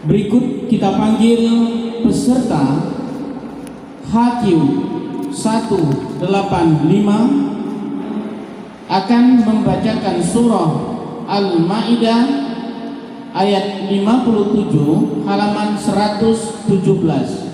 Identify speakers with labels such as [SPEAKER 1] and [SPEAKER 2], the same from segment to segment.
[SPEAKER 1] Berikut kita panggil peserta HQ 185 akan membacakan surah Al-Maidah ayat 57 halaman 117.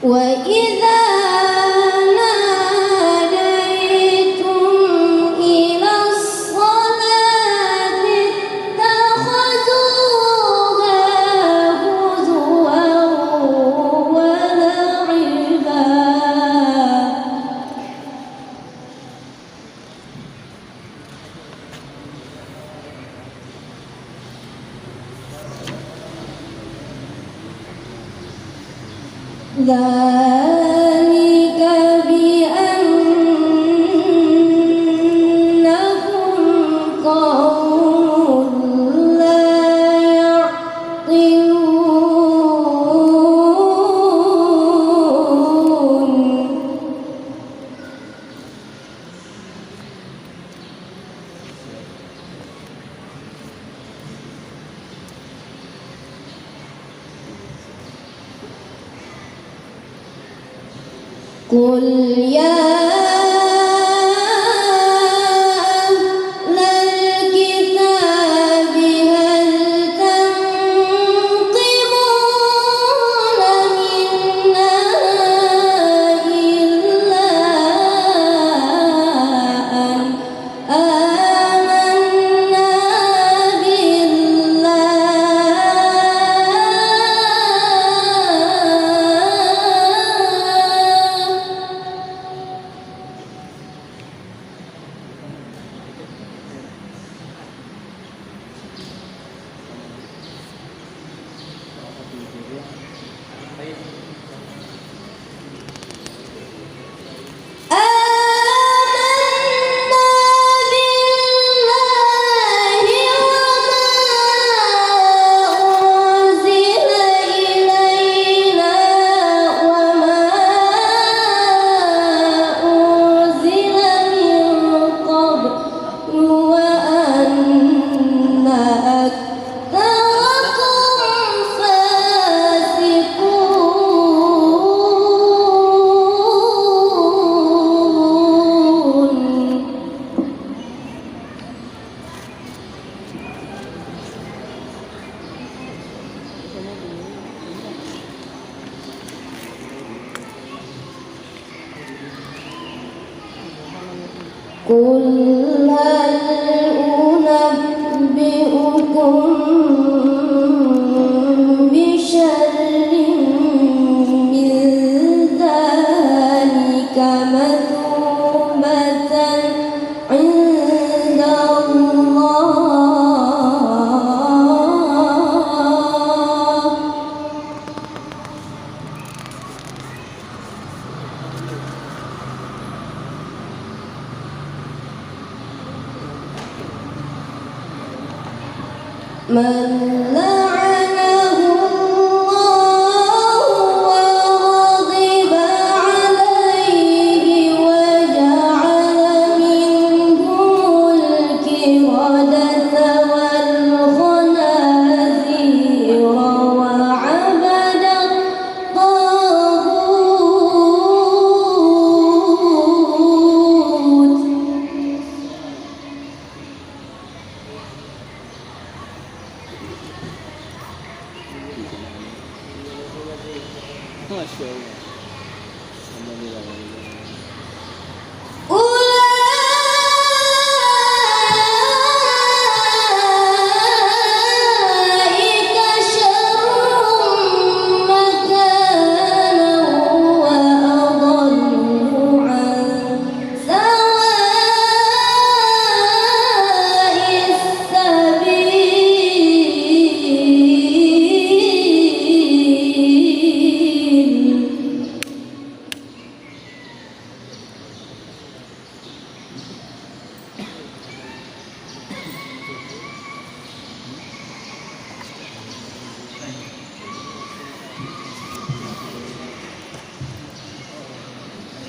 [SPEAKER 2] وإذا ناديتم إلى الصلاة اتخذوها هزوا ولعبا ذلك بأنهم قوم لا يعقلون قل يا أهل الكتاب هل تنقمون منا إلا أن آمنا بالله قل هل أنبئكم بشر من ذلك مثوبة عند الله من لعنه الله وغضب عليه وجعل منهم القردة والخنازير وعبد الطاغوت أولئك شر مكانا وأضل عن سواء السبيل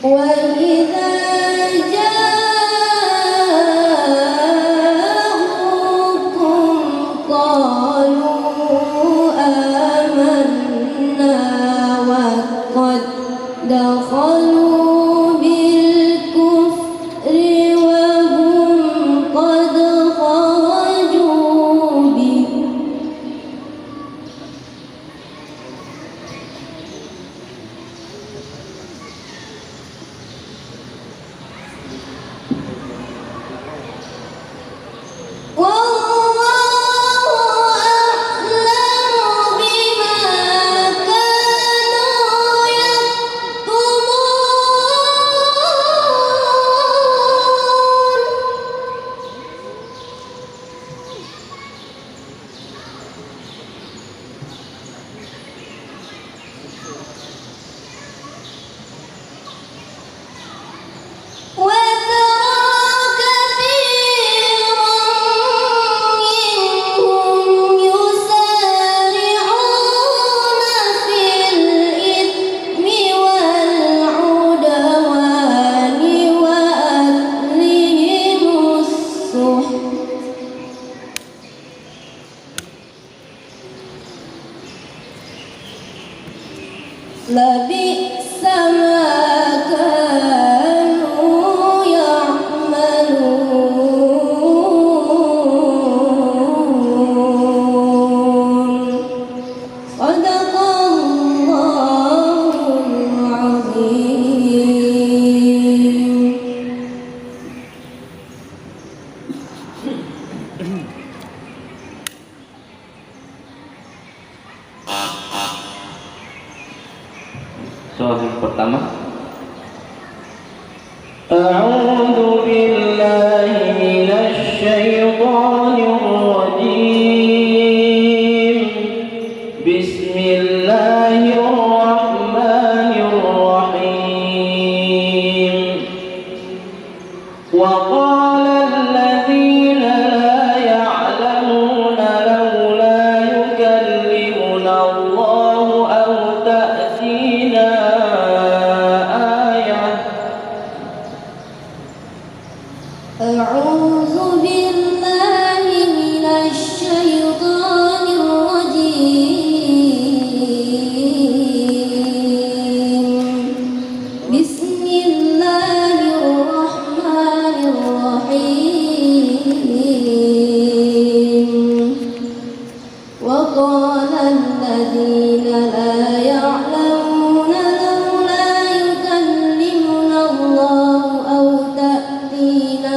[SPEAKER 2] وإذا جاءوكم قالوا آمنا وقد دخلوا بالكفر وهم قد خرجوا به والله أعلم بما كانوا يكتمون وترى كثيرا منهم يسارعون في الإثم والعدوان وأكلهم السحت لبئس ما كانوا يعملون صدق الله العظيم.
[SPEAKER 3] Soal pertama.
[SPEAKER 1] أعوذ بالله من الشيطان الرجيم بسم الله الرحمن الرحيم وقال الذين لا يعلمون لولا يكلمنا الله أو تأتينا
[SPEAKER 2] أعوذ بالله من الشيطان الرجيم بسم الله الرحمن الرحيم وقال الذين لا يعلمون لولا يكلمنا الله أو تأتينا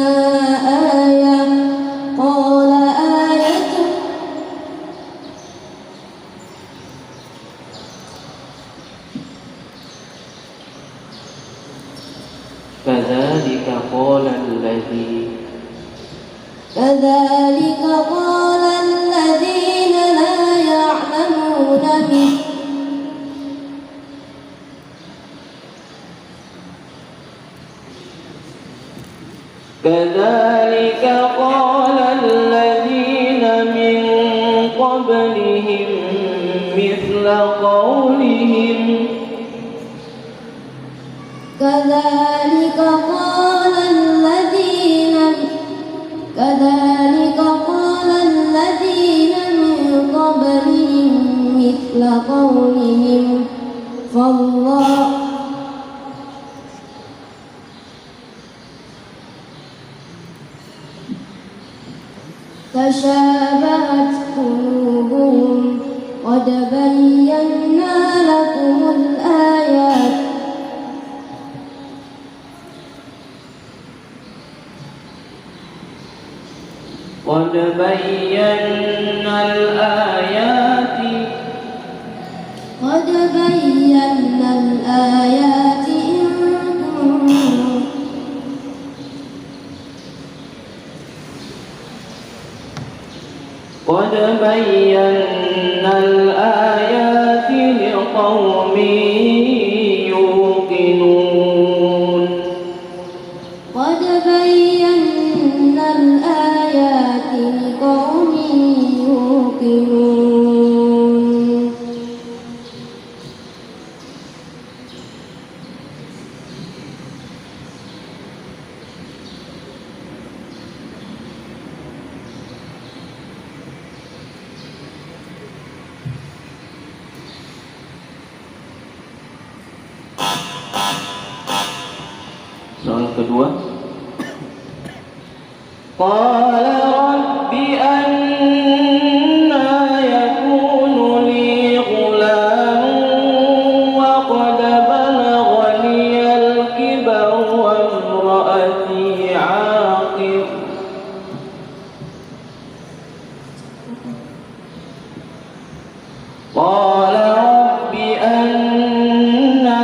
[SPEAKER 3] كذلك قال الذين
[SPEAKER 2] لا يعلمون
[SPEAKER 1] كذلك قال الذين من قبلهم مثل قولهم
[SPEAKER 2] كذلك قال الذين من قبلهم مثل قولهم فالله تشابهت قلوبهم قد بينا لكم الآيات
[SPEAKER 1] قد بينا الآيات قد بينا الآيات لقوم يوقنون
[SPEAKER 2] قد بينا الآيات لقوم يوقنون
[SPEAKER 3] Soal kedua,
[SPEAKER 1] قال رب أنى يكون لي غلام وقد بلغني الكبر وامرأتي عاقر قال رب أنى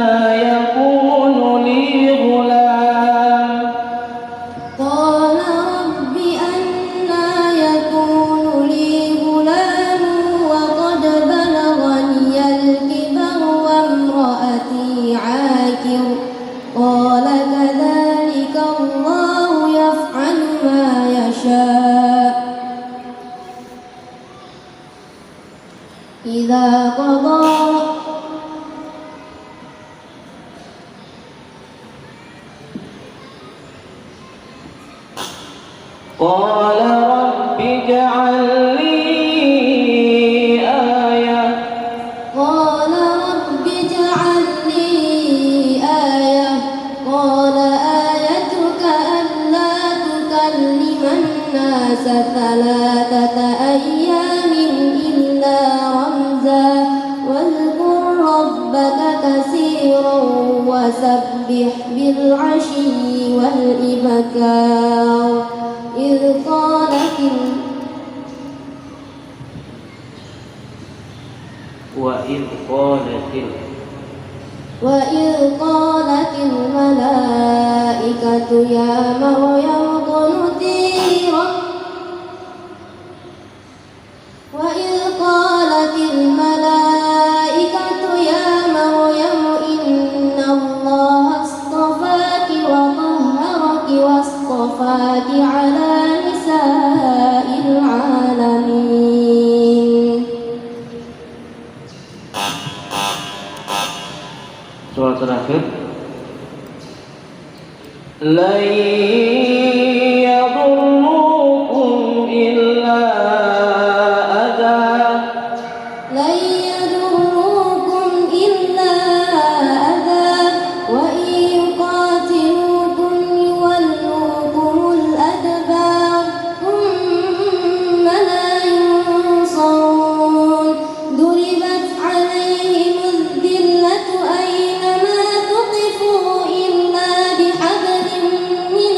[SPEAKER 1] يكون لي غلام
[SPEAKER 2] قال رب أنى يكون لي غلام وقد بلغني الكبر وامرأتي عاقر قال كذلك الله يفعل ما يشاء إذا قضى
[SPEAKER 1] قال رب اجعل لي آية
[SPEAKER 2] قال رب اجعل لي آية قال آيتك ألا تكلم الناس 3 أيام إلا رمزا واذكر ربك كثيرا وسبح بالعشي والإبكار إذ قالت وإذ قالت الملائكة يا مريم اقنتي وإذ قالت الملائكة يا مريم إن الله اصطفاك وطهرك واصطفاك على نساء العالمين.
[SPEAKER 3] soal terakhir,
[SPEAKER 1] لن يضروكم إلا أذى
[SPEAKER 2] لن يضروكم إلا أذى وإن يقاتلوكم يولوكم الأدبار ثم لا ينصرون ضربت عليهم الذلة أينما ثقفوا إلا بحبل من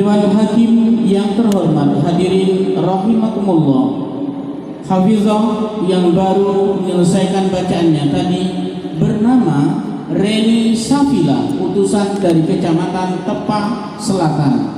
[SPEAKER 4] Dewan Hakim yang terhormat, hadirin rahimakumullah. Hafizah yang baru menyelesaikan bacaannya tadi bernama Reni Safila, utusan dari Kecamatan Tepah Selatan.